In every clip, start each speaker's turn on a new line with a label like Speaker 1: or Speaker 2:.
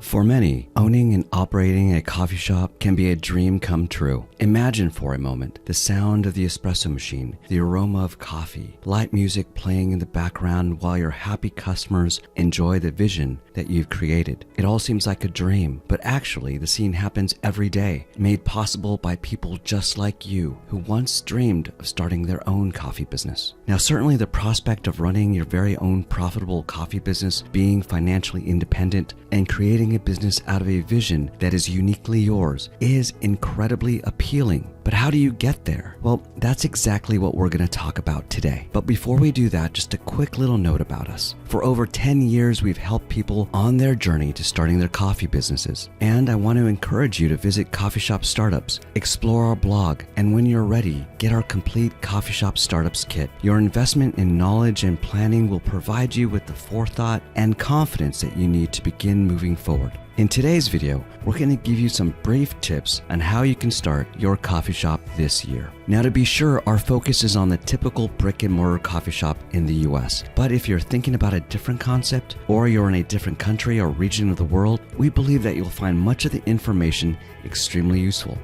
Speaker 1: For many, owning and operating a coffee shop can be a dream come true. Imagine for a moment the sound of the espresso machine, the aroma of coffee, light music playing in the background while your happy customers enjoy the vision that you've created. It all seems like a dream, but actually the scene happens every day, made possible by people just like you who once dreamed of starting their own coffee business. Now, certainly the prospect of running your very own profitable coffee business, being financially independent, and creating a business out of a vision that is uniquely yours is incredibly appealing. But how do you get there? Well, that's exactly what we're going to talk about today. But before we do that, just a quick little note about us. For over 10 years, we've helped people on their journey to starting their coffee businesses. And I want to encourage you to visit Coffee Shop Startups, explore our blog, and when you're ready, get our complete Coffee Shop Startups kit. Your investment in knowledge and planning will provide you with the forethought and confidence that you need to begin moving forward. In today's video, we're going to give you some brief tips on how you can start your coffee shop this year. Now, to be sure, our focus is on the typical brick and mortar coffee shop in the US. But if you're thinking about a different concept, or you're in a different country or region of the world, we believe that you'll find much of the information extremely useful.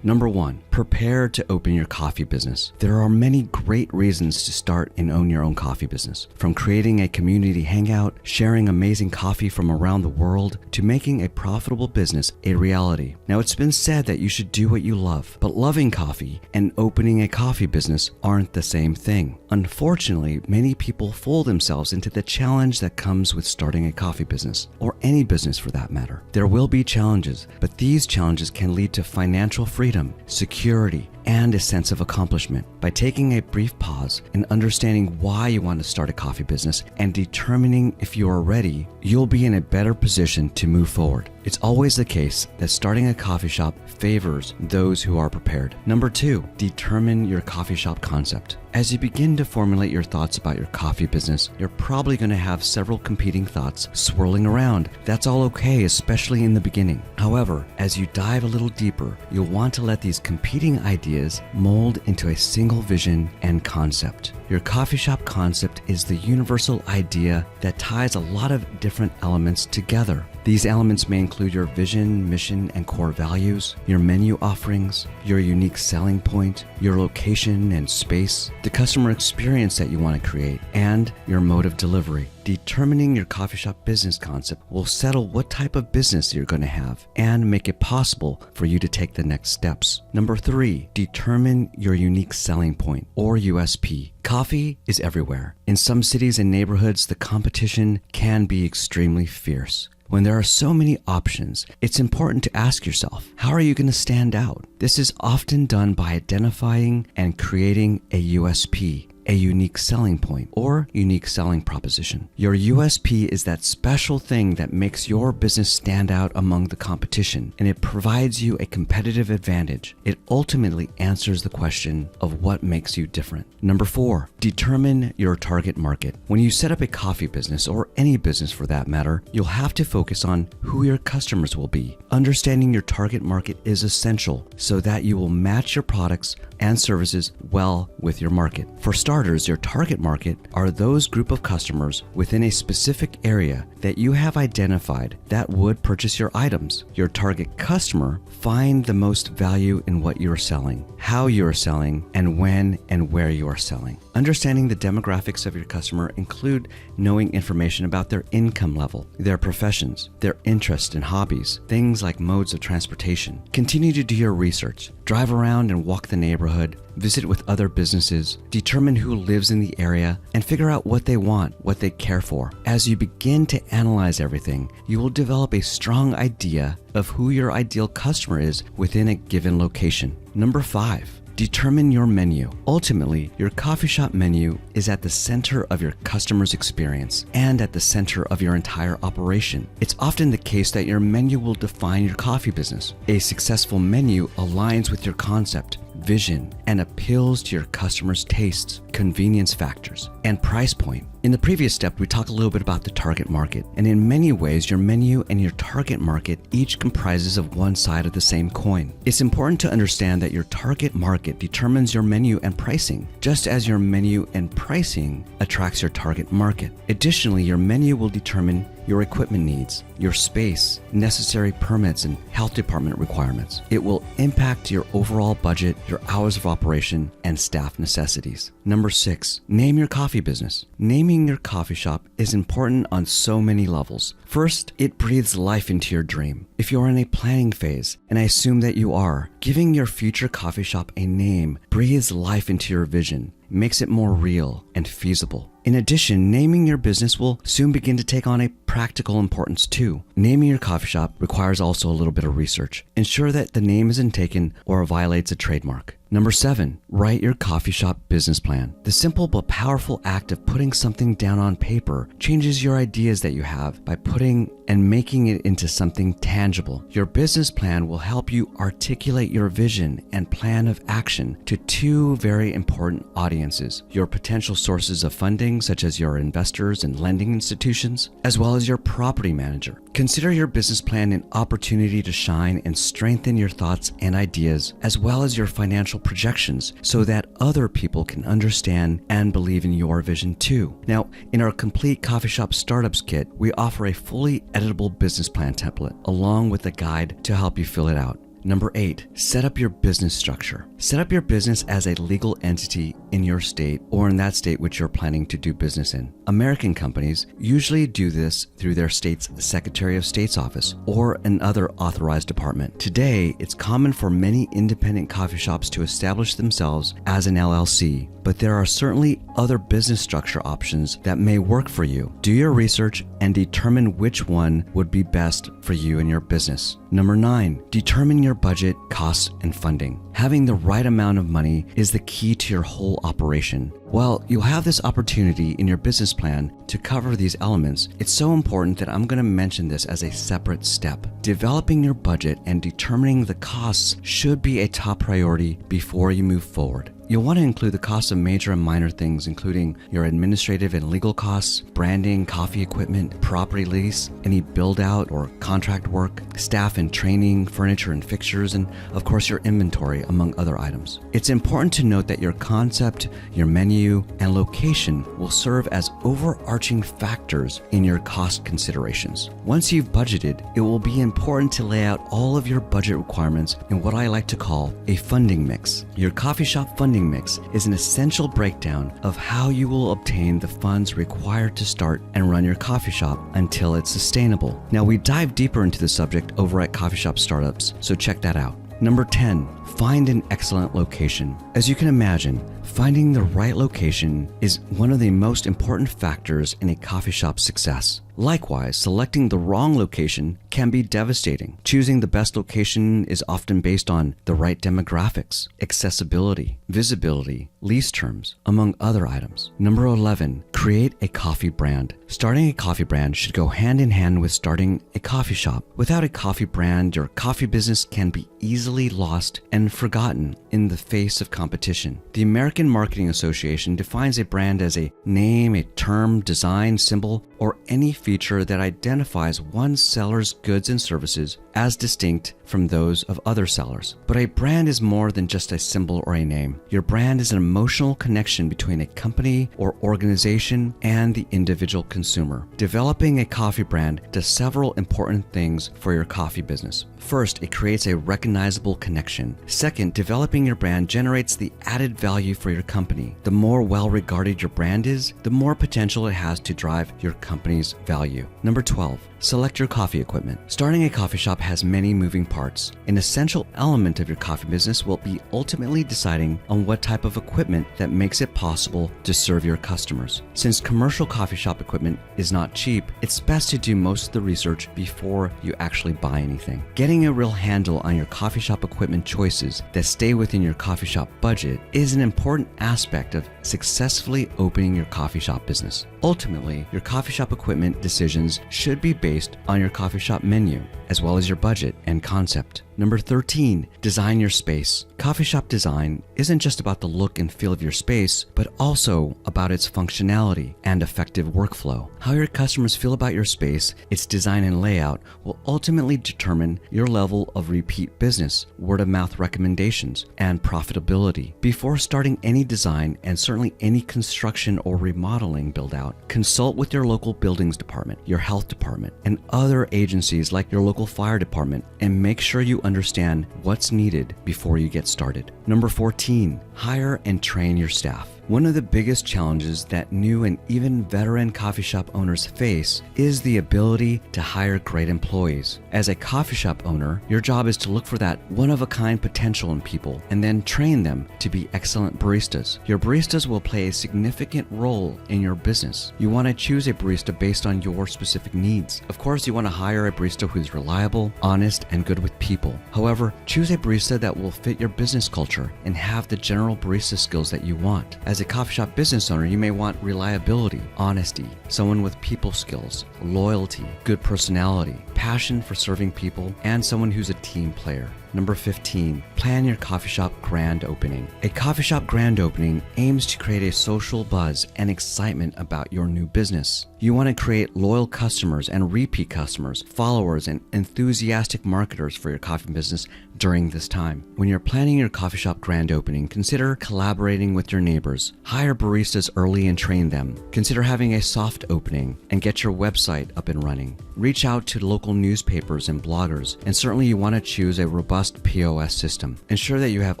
Speaker 1: Number 1, prepare to open your coffee business. There are many great reasons to start and own your own coffee business. From creating a community hangout, sharing amazing coffee from around the world, to making a profitable business a reality. Now, it's been said that you should do what you love, but loving coffee and opening a coffee business aren't the same thing. Unfortunately, many people fool themselves into the challenge that comes with starting a coffee business, or any business for that matter. There will be challenges, but these challenges can lead to financial freedom, security, and a sense of accomplishment. By taking a brief pause and understanding why you want to start a coffee business and determining if you are ready, you'll be in a better position to move forward. It's always the case that starting a coffee shop favors those who are prepared. Number 2, determine your coffee shop concept. As you begin to formulate your thoughts about your coffee business, you're probably going to have several competing thoughts swirling around. That's all okay, especially in the beginning. However, as you dive a little deeper, you'll want to let these competing ideas mold into a single vision and concept. Your coffee shop concept is the universal idea that ties a lot of different elements together. These elements may include your vision, mission, and core values, your menu offerings, your unique selling point, your location and space, the customer experience that you want to create, and your mode of delivery. Determining your coffee shop business concept will settle what type of business you're going to have and make it possible for you to take the next steps. Number 3, determine your unique selling point, or USP. Coffee is everywhere. In some cities and neighborhoods, the competition can be extremely fierce. When there are so many options, it's important to ask yourself, how are you going to stand out? This is often done by identifying and creating a USP, a unique selling point, or unique selling proposition. Your USP is that special thing that makes your business stand out among the competition, and it provides you a competitive advantage. It ultimately answers the question of what makes you different. Number 4, determine your target market. When you set up a coffee business, or any business for that matter, you'll have to focus on who your customers will be. Understanding your target market is essential so that you will match your products and services well with your market. For starters, your target market are those group of customers within a specific area that you have identified that would purchase your items. Your target customer find the most value in what you are selling, how you are selling, and when and where you are selling. Understanding the demographics of your customer include knowing information about their income level, their professions, their interests and hobbies, things like modes of transportation. Continue to do your research. Drive around and walk the neighborhood, visit with other businesses, determine who lives in the area, and figure out what they want, what they care for. As you begin to analyze everything, you will develop a strong idea of who your ideal customer is within a given location. Number 5, determine your menu. Ultimately, your coffee shop menu is at the center of your customer's experience and at the center of your entire operation. It's often the case that your menu will define your coffee business. A successful menu aligns with your concept, vision, and appeals to your customers' tastes, convenience factors, and price point. In the previous step, we talked a little bit about the target market, and in many ways, your menu and your target market each comprises of one side of the same coin. It's important to understand that your target market determines your menu and pricing, just as your menu and pricing attracts your target market. Additionally, your menu will determine your equipment needs, your space, necessary permits, and health department requirements. It will impact your overall budget, your hours of operation, and staff necessities. Number 6, name your coffee business. Naming your coffee shop is important on so many levels. First, it breathes life into your dream. If you're in a planning phase, and I assume that you are, giving your future coffee shop a name breathes life into your vision, makes it more real and feasible. In addition, naming your business will soon begin to take on a practical importance too. Naming your coffee shop requires also a little bit of research. Ensure that the name isn't taken or violates a trademark. Number 7, write your coffee shop business plan. The simple but powerful act of putting something down on paper changes your ideas that you have by putting and making it into something tangible. Your business plan will help you articulate your vision and plan of action to 2 very important audiences: your potential sources of funding, such as your investors and lending institutions, as well as your property manager. Consider your business plan an opportunity to shine and strengthen your thoughts and ideas, as well as your financial projections, so that other people can understand and believe in your vision too. Now, in our complete coffee shop startups kit, we offer a fully editable business plan template along with a guide to help you fill it out. Number 8, set up your business structure. Set up your business as a legal entity in your state or in that state which you're planning to do business in. American companies usually do this through their state's Secretary of State's office or another authorized department. Today, it's common for many independent coffee shops to establish themselves as an LLC, but there are certainly other business structure options that may work for you. Do your research and determine which one would be best for you and your business. Number 9, determine your budget, costs, and funding. Having the right amount of money is the key to your whole operation. While you'll have this opportunity in your business plan to cover these elements, it's so important that I'm going to mention this as a separate step. Developing your budget and determining the costs should be a top priority before you move forward. You'll want to include the costs of major and minor things, including your administrative and legal costs, branding, coffee equipment, property lease, any build-out or contract work, staff and training, furniture and fixtures, and of course your inventory, among other items. It's important to note that your concept, your menu, and location will serve as overarching factors in your cost considerations. Once you've budgeted, it will be important to lay out all of your budget requirements in what I like to call a funding mix. Your coffee shop funding mix is an essential breakdown of how you will obtain the funds required to start and run your coffee shop until it's sustainable. Now, we dive deeper into the subject over at Coffee Shop Startups, so check that out. Number 10, find an excellent location. As you can imagine, finding the right location is one of the most important factors in a coffee shop's success. Likewise, selecting the wrong location can be devastating. Choosing the best location is often based on the right demographics, accessibility, visibility, lease terms, among other items. Number 11, create a coffee brand. Starting a coffee brand should go hand in hand with starting a coffee shop. Without a coffee brand, your coffee business can be easily lost and forgotten in the face of competition. The American Marketing Association defines a brand as a name, a term, design, symbol, or any feature that identifies one seller's goods and services as distinct from those of other sellers. But a brand is more than just a symbol or a name. Your brand is an emotional connection between a company or organization and the individual consumer. Developing a coffee brand does several important things for your coffee business. First, it creates a recognizable connection. Second, developing your brand generates the added value for your company. The more well-regarded your brand is, the more potential it has to drive your company's value. Number 12, select your coffee equipment. Starting a coffee shop has many moving parts. An essential element of your coffee business will be ultimately deciding on what type of equipment that makes it possible to serve your customers. Since commercial coffee shop equipment is not cheap, it's best to do most of the research before you actually buy anything. Getting a real handle on your coffee shop equipment choices that stay within your coffee shop budget is an important aspect of successfully opening your coffee shop business. Ultimately, your coffee shop equipment decisions should be based on your coffee shop menu, as well as your budget and concept. Number 13, design your space. Coffee shop design isn't just about the look and feel of your space, but also about its functionality and effective workflow. How your customers feel about your space, its design and layout will ultimately determine your level of repeat business, word of mouth recommendations, and profitability. Before starting any design and certainly any construction or remodeling build out, consult with your local buildings department, your health department, and other agencies like your local fire department, and make sure you understand what's needed before you get started. Number 14, hire and train your staff. One of the biggest challenges that new and even veteran coffee shop owners face is the ability to hire great employees. As a coffee shop owner, your job is to look for that one-of-a-kind potential in people and then train them to be excellent baristas. Your baristas will play a significant role in your business. You want to choose a barista based on your specific needs. Of course, you want to hire a barista who's reliable, honest, and good with people. However, choose a barista that will fit your business culture and have the general barista skills that you want. As a coffee shop business owner, you may want reliability, honesty, someone with people skills, loyalty, good personality, passion for serving people, and someone who's a team player. Number 15, plan your coffee shop grand opening. A coffee shop grand opening aims to create a social buzz and excitement about your new business. You want to create loyal customers and repeat customers, followers, and enthusiastic marketers for your coffee business during this time. When you're planning your coffee shop grand opening, consider collaborating with your neighbors. Hire baristas early and train them. Consider having a soft opening and get your website up and running. Reach out to local newspapers and bloggers, and certainly you want to choose a robust POS system. Ensure that you have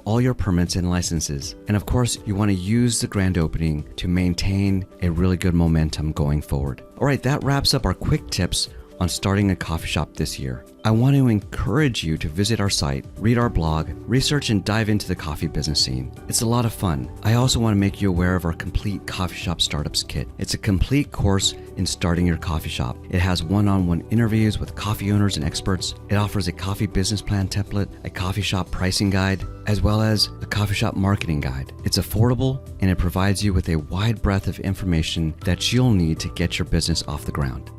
Speaker 1: all your permits and licenses. And of course, you want to use the grand opening to maintain a really good momentum going forward. All right, that wraps up our quick tips on starting a coffee shop this year. I want to encourage you to visit our site, read our blog, research and dive into the coffee business scene. It's a lot of fun. I also want to make you aware of our complete coffee shop startups kit. It's a complete course in starting your coffee shop. It has one-on-one interviews with coffee owners and experts. It offers a coffee business plan template, a coffee shop pricing guide, as well as a coffee shop marketing guide. It's affordable and it provides you with a wide breadth of information that you'll need to get your business off the ground.